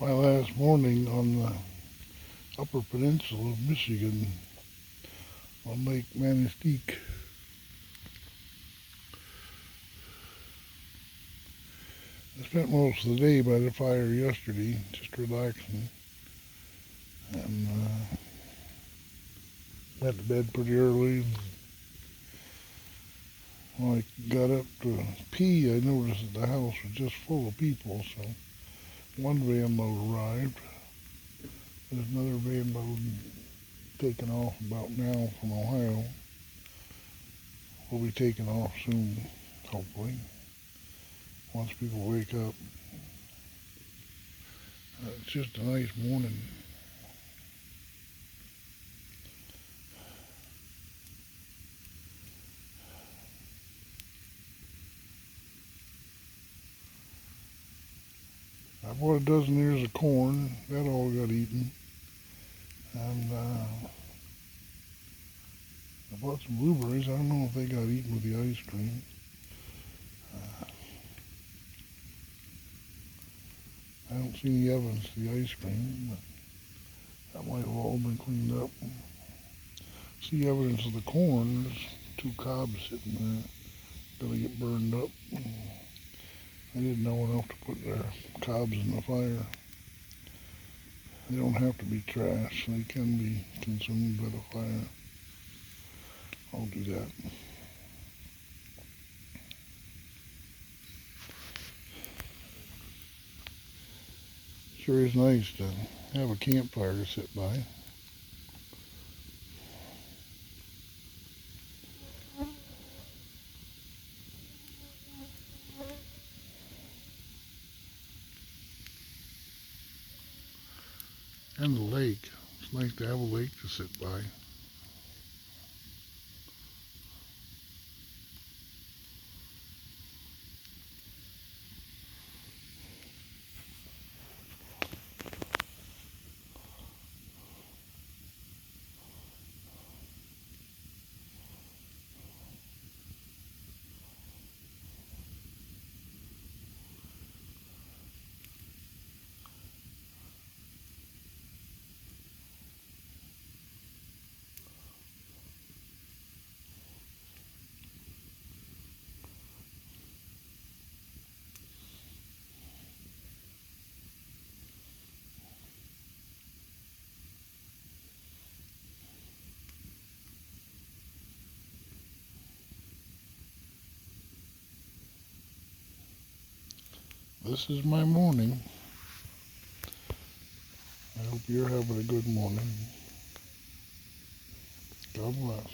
my last morning on the Upper Peninsula of Michigan on Lake Manistique. I spent most of the day by the fire yesterday, just relaxing, and went to bed pretty early. When I got up to pee, I noticed that the house was just full of people, so one van load arrived. There's another van load taking off about now from Ohio. We'll be taking off soon, hopefully, once people wake up. It's just a nice morning. I bought a dozen ears of corn. That all got eaten. And I bought some blueberries. I don't know if they got eaten with the ice cream. I don't see any evidence of the ice cream, but that might have all been cleaned up. See evidence of the corn. There's 2 cobs sitting there. Gonna get burned up. I didn't know enough to put their cobs in the fire. They don't have to be trash. They can be consumed by the fire. I'll do that. Sure is nice to have a campfire to sit by. And the lake. It's nice to have a lake to sit by. This is my morning. I hope you're having a good morning. God bless.